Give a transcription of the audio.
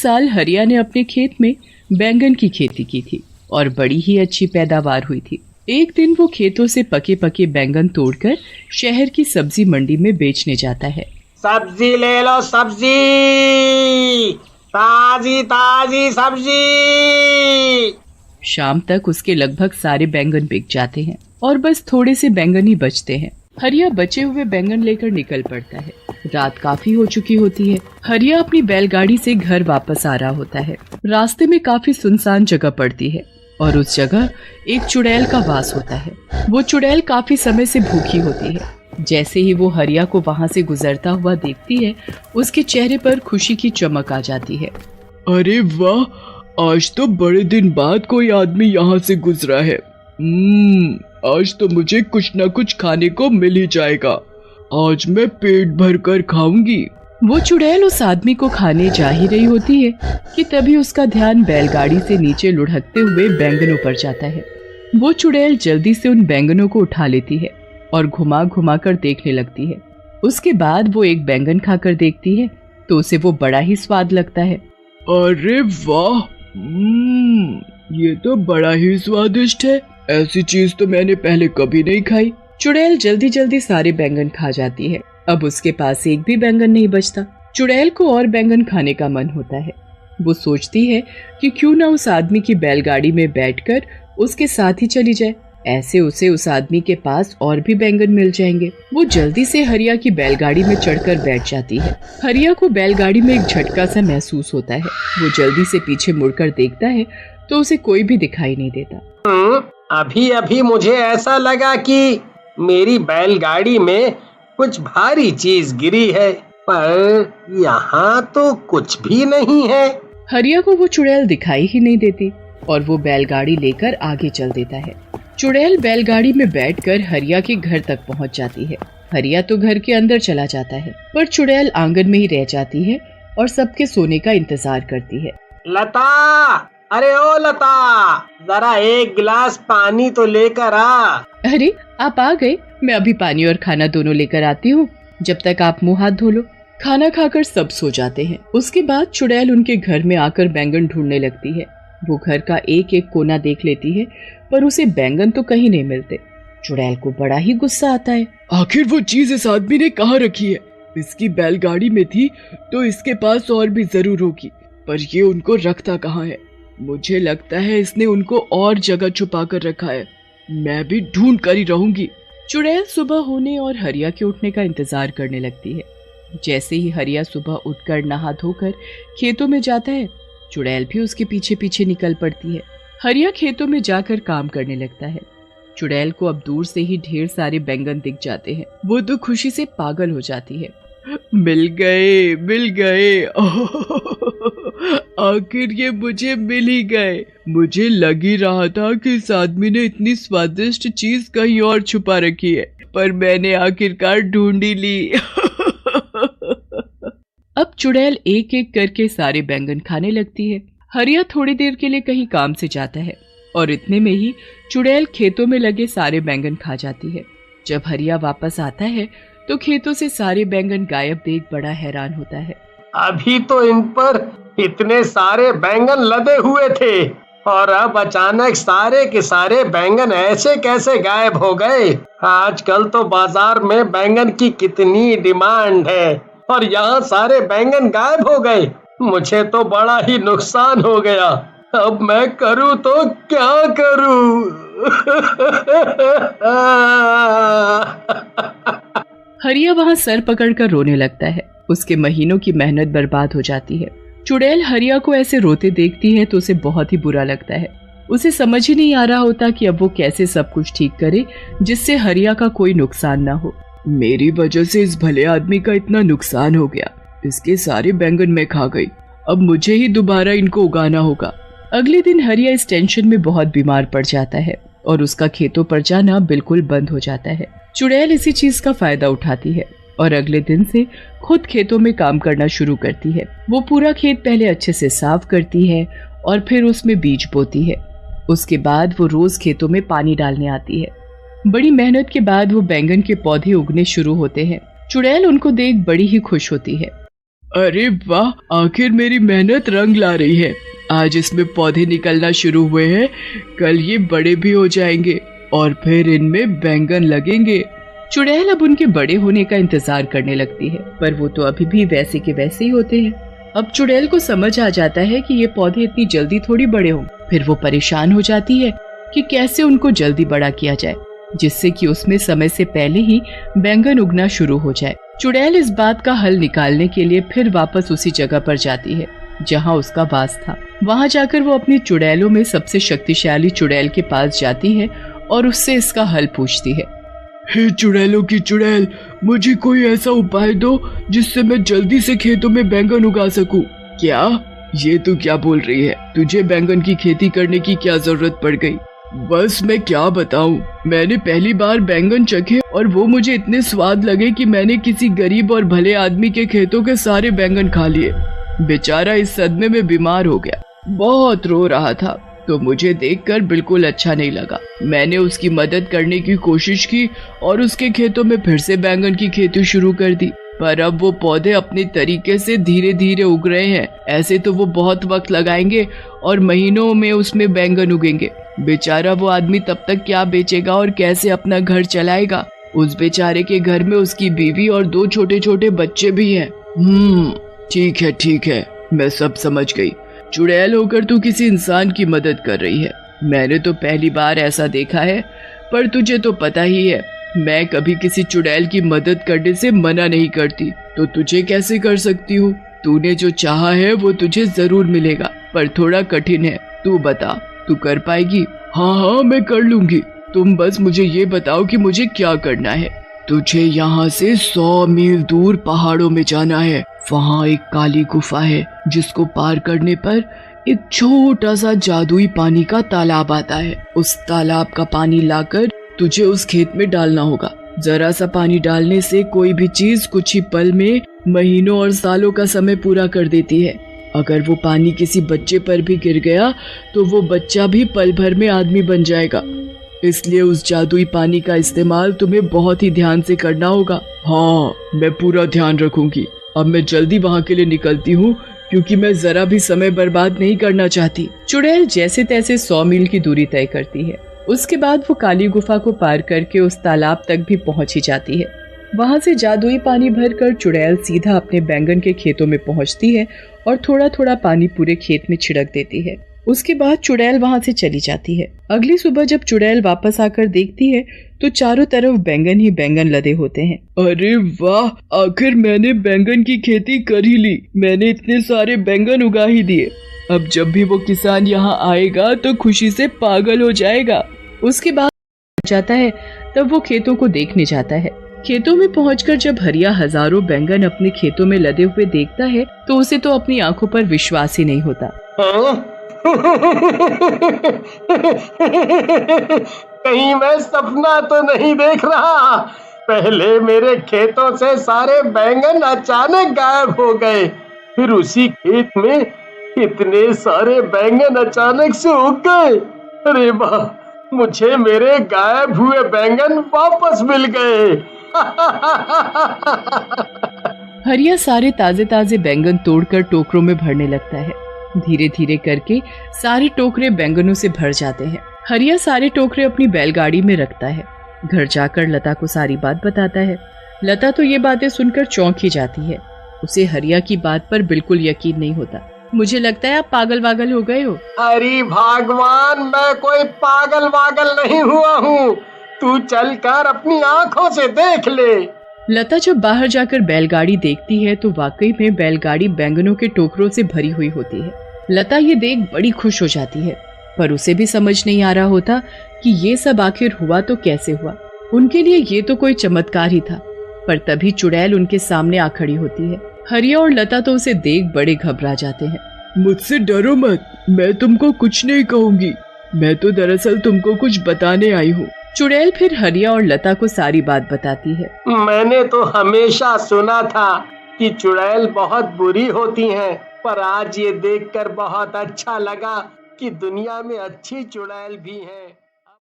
साल हरिया ने अपने खेत में बैंगन की खेती की थी और बड़ी ही अच्छी पैदावार हुई थी। एक दिन वो खेतों से पके पके बैंगन तोड़कर शहर की सब्जी मंडी में बेचने जाता है। सब्जी ले लो, सब्जी ताजी ताजी सब्जी। शाम तक उसके लगभग सारे बैंगन बिक जाते हैं और बस थोड़े से बैंगन ही बचते हैं। हरिया बचे हुए बैंगन लेकर निकल पड़ता है। रात काफी हो चुकी होती है। हरिया अपनी बैलगाड़ी से घर वापस आ रहा होता है। रास्ते में काफी सुनसान जगह पड़ती है और उस जगह एक चुड़ैल का वास होता है। वो चुड़ैल काफी समय से भूखी होती है। जैसे ही वो हरिया को वहाँ से गुजरता हुआ देखती है, उसके चेहरे पर खुशी की चमक आ जाती है। अरे वाह, आज तो बड़े दिन बाद कोई आदमी यहाँ से गुजरा है। आज तो मुझे कुछ न कुछ खाने को मिल ही जाएगा। आज मैं पेट भर कर खाऊंगी। वो चुड़ैल उस आदमी को खाने जा ही रही होती है कि तभी उसका ध्यान बैलगाड़ी से नीचे लुढ़कते हुए बैंगनों पर जाता है। वो चुड़ैल जल्दी से उन बैंगनों को उठा लेती है और घुमा घुमा कर देखने लगती है। उसके बाद वो एक बैंगन खाकर देखती है तो उसे वो बड़ा ही स्वाद लगता है। अरे वाह, ये तो बड़ा ही स्वादिष्ट है। ऐसी चीज तो मैंने पहले कभी नहीं खाई। चुड़ैल जल्दी जल्दी सारे बैंगन खा जाती है। अब उसके पास एक भी बैंगन नहीं बचता। चुड़ैल को और बैंगन खाने का मन होता है। वो सोचती है कि क्यों ना उस आदमी की बैलगाड़ी में बैठकर उसके साथ ही चली जाए। ऐसे उसे उस आदमी के पास और भी बैंगन मिल जाएंगे। वो जल्दी से हरिया की बैलगाड़ी में चढ़कर बैठ जाती है। हरिया को बैलगाड़ी में एक झटका सा महसूस होता है। वो जल्दी से पीछे मुड़कर देखता है तो उसे कोई भी दिखाई नहीं देता। अभी अभी मुझे ऐसा लगा कि मेरी बैलगाड़ी में कुछ भारी चीज गिरी है, पर यहाँ तो कुछ भी नहीं है। हरिया को वो चुड़ैल दिखाई ही नहीं देती और वो बैलगाड़ी लेकर आगे चल देता है। चुड़ैल बैलगाड़ी में बैठकर हरिया के घर तक पहुँच जाती है। हरिया तो घर के अंदर चला जाता है, पर चुड़ैल आंगन में ही रह जाती है और सबके सोने का इंतजार करती है। लता, अरे ओ लता, जरा एक गिलास पानी तो लेकर आ। अरे आप आ गए, मैं अभी पानी और खाना दोनों लेकर आती हूँ। जब तक आप मुंह हाथ धो लो। खाना खाकर सब सो जाते हैं। उसके बाद चुड़ैल उनके घर में आकर बैंगन ढूंढने लगती है। वो घर का एक एक कोना देख लेती है, पर उसे बैंगन तो कहीं नहीं मिलते। चुड़ैल को बड़ा ही गुस्सा आता है। आखिर वो चीज इस आदमी ने कहाँ रखी है? इसकी बैलगाड़ी में थी तो इसके पास और भी जरूर होगी, पर ये उनको रखता कहाँ है? मुझे लगता है इसने उनको और जगह छुपा कर रखा है। मैं भी ढूंढ कर ही रहूंगी। चुड़ैल सुबह होने और हरिया के उठने का इंतजार करने लगती है। जैसे ही हरिया सुबह उठकर नहा धोकर खेतों में जाता है, चुड़ैल भी उसके पीछे पीछे निकल पड़ती है। हरिया खेतों में जाकर काम करने लगता है। चुड़ैल को अब दूर से ही ढेर सारे बैंगन दिख जाते हैं। वो तो खुशी से पागल हो जाती है। मिल गए, मिल गए। आखिर ये मुझे मिल ही गए। मुझे लग ही रहा था कि इस आदमी ने इतनी स्वादिष्ट चीज कहीं और छुपा रखी है, पर मैंने आखिरकार ढूंढ ही ली। अब चुड़ैल एक एक करके सारे बैंगन खाने लगती है। हरिया थोड़ी देर के लिए कहीं काम से जाता है और इतने में ही चुड़ैल खेतों में लगे सारे बैंगन खा जाती है। जब हरिया वापस आता है तो खेतों से सारे बैंगन गायब देख बड़ा हैरान होता है। अभी तो इन पर इतने सारे बैंगन लदे हुए थे और अब अचानक सारे के सारे बैंगन ऐसे कैसे गायब हो गए? आजकल तो बाजार में बैंगन की कितनी डिमांड है और यहाँ सारे बैंगन गायब हो गए। मुझे तो बड़ा ही नुकसान हो गया। अब मैं करूँ तो क्या करूँ? हरिया वहाँ सर पकड़कर रोने लगता है। उसके महीनों की मेहनत बर्बाद हो जाती है। चुड़ैल हरिया को ऐसे रोते देखती है तो उसे बहुत ही बुरा लगता है। उसे समझ ही नहीं आ रहा होता कि अब वो कैसे सब कुछ ठीक करे जिससे हरिया का कोई नुकसान ना हो। मेरी वजह से इस भले आदमी का इतना नुकसान हो गया। इसके सारे बैंगन मैं खा गई। अब मुझे ही दोबारा इनको उगाना होगा। अगले दिन हरिया इस टेंशन में बहुत बीमार पड़ जाता है और उसका खेतों पर जाना बिल्कुल बंद हो जाता है। चुड़ैल इसी चीज का फायदा उठाती है और अगले दिन से खुद खेतों में काम करना शुरू करती है। वो पूरा खेत पहले अच्छे से साफ करती है और फिर उसमें बीज बोती है। उसके बाद वो रोज खेतों में पानी डालने आती है। बड़ी मेहनत के बाद वो बैंगन के पौधे उगने शुरू होते हैं। चुड़ैल उनको देख बड़ी ही खुश होती है। अरे वाह, आखिर मेरी मेहनत रंग ला रही है। आज इसमें पौधे निकलना शुरू हुए हैं, कल ये बड़े भी हो जाएंगे और फिर इनमें बैंगन लगेंगे। चुड़ैल अब उनके बड़े होने का इंतजार करने लगती है, पर वो तो अभी भी वैसे के वैसे ही होते हैं। अब चुड़ैल को समझ आ जाता है कि ये पौधे इतनी जल्दी थोड़ी बड़े हों। फिर वो परेशान हो जाती है कि कैसे उनको जल्दी बड़ा किया जाए, जिससे कि उसमें समय से पहले ही बैंगन उगना शुरू हो जाए। चुड़ैल इस बात का हल निकालने के लिए फिर वापस उसी जगह पर जाती है जहाँ उसका वास था। वहाँ जाकर वो अपनी चुड़ैलों में सबसे शक्तिशाली चुड़ैल के पास जाती है और उससे इसका हल पूछती है। हे चुड़ैलों की चुड़ैल, मुझे कोई ऐसा उपाय दो जिससे मैं जल्दी से खेतों में बैंगन उगा सकूं। क्या? ये तू क्या बोल रही है? तुझे बैंगन की खेती करने की क्या जरूरत पड़ गई? बस मैं क्या बताऊं, मैंने पहली बार बैंगन चखे और वो मुझे इतने स्वाद लगे कि मैंने किसी गरीब और भले आदमी के खेतों के सारे बैंगन खा लिए। बेचारा इस सदमे में बीमार हो गया, बहुत रो रहा था, तो मुझे देखकर बिल्कुल अच्छा नहीं लगा। मैंने उसकी मदद करने की कोशिश की और उसके खेतों में फिर से बैंगन की खेती शुरू कर दी, पर अब वो पौधे अपने तरीके से धीरे धीरे उग रहे हैं। ऐसे तो वो बहुत वक्त लगाएंगे और महीनों में उसमें बैंगन उगेंगे। बेचारा वो आदमी तब तक क्या बेचेगा और कैसे अपना घर चलाएगा? उस बेचारे के घर में उसकी बीवी और 2 छोटे छोटे बच्चे भी हैं। ठीक है, मैं सब समझ गई। चुड़ैल होकर तू किसी इंसान की मदद कर रही है। मैंने तो पहली बार ऐसा देखा है, पर तुझे तो पता ही है मैं कभी किसी चुड़ैल की मदद करने से मना नहीं करती, तो तुझे कैसे कर सकती हूँ? तूने जो चाहा है वो तुझे जरूर मिलेगा, पर थोड़ा कठिन है। तू बता, तू कर पाएगी? हाँ, मैं कर लूंगी। तुम बस मुझे ये बताओ कि मुझे क्या करना है। तुझे यहाँ से 100 मील दूर पहाड़ों में जाना है। वहाँ एक काली गुफा है जिसको पार करने पर एक छोटा सा जादुई पानी का तालाब आता है। उस तालाब का पानी लाकर तुझे उस खेत में डालना होगा। जरा सा पानी डालने से कोई भी चीज कुछ ही पल में महीनों और सालों का समय पूरा कर देती है। अगर वो पानी किसी बच्चे पर भी गिर गया तो वो बच्चा भी पल भर में आदमी बन जाएगा। इसलिए उस जादुई पानी का इस्तेमाल तुम्हें बहुत ही ध्यान से करना होगा। हाँ, मैं पूरा ध्यान रखूंगी। अब मैं जल्दी वहाँ के लिए निकलती हूँ, क्योंकि मैं जरा भी समय बर्बाद नहीं करना चाहती। चुड़ैल जैसे तैसे 100 मील की दूरी तय करती है। उसके बाद वो काली गुफा को पार करके उस तालाब तक भी पहुंच ही जाती है। वहां से जादुई पानी भरकर चुड़ैल सीधा अपने बैंगन के खेतों में पहुंचती है और थोड़ा थोड़ा पानी पूरे खेत में छिड़क देती है। उसके बाद चुड़ैल वहां से चली जाती है। अगली सुबह जब चुड़ैल वापस आकर देखती है तो चारों तरफ बैंगन ही बैंगन लदे होते हैं। अरे वाह, आखिर मैंने बैंगन की खेती कर ही ली। मैंने इतने सारे बैंगन उगा ही दिए। अब जब भी वो किसान यहाँ आएगा तो खुशी से पागल हो जाएगा। उसके बाद जाता है, तब वो खेतों को देखने जाता है। खेतों में पहुंचकर जब हरिया हजारों बैंगन अपने खेतों में लदे हुए देखता है तो उसे तो अपनी आंखों पर विश्वास ही नहीं होता। कहीं मैं सपना तो नहीं देख रहा। पहले मेरे खेतों से सारे बैंगन अचानक गायब हो गए, फिर उसी खेत में इतने सारे बैंगन अचानक से उग गए। अरे वाह, मुझे मेरे गायब हुए बैंगन वापस मिल गए। हरिया सारे ताजे ताजे बैंगन तोड़कर टोकरों में भरने लगता है। धीरे धीरे करके सारे टोकरे बैंगनों से भर जाते हैं। हरिया सारे टोकरे अपनी बैलगाड़ी में रखता है। घर जाकर लता को सारी बात बताता है। लता तो ये बातें सुनकर चौंक ही जाती है। उसे हरिया की बात पर बिल्कुल यकीन नहीं होता। मुझे लगता है आप पागल वागल हो गए हो। अरे भगवान, मैं कोई पागल वागल नहीं हुआ हूँ। तू चलकर अपनी आंखों से देख ले। लता जब बाहर जाकर बैलगाड़ी देखती है तो वाकई में बैलगाड़ी बैंगनों के टोकरों से भरी हुई होती है। लता ये देख बड़ी खुश हो जाती है, पर उसे भी समझ नहीं आ रहा होता कि ये सब आखिर हुआ तो कैसे हुआ। उनके लिए ये तो कोई चमत्कार ही था। पर तभी चुड़ैल उनके सामने आ खड़ी होती है। हरिया और लता तो उसे देख बड़े घबरा जाते हैं। मुझसे डरो मत, मैं तुमको कुछ नहीं कहूंगी। मैं तो दरअसल तुमको कुछ बताने आई हूँ। चुड़ैल फिर हरिया और लता को सारी बात बताती है। मैंने तो हमेशा सुना था कि चुड़ैल बहुत बुरी होती हैं, पर आज ये देखकर बहुत अच्छा लगा कि दुनिया में अच्छी चुड़ैल भी हैं।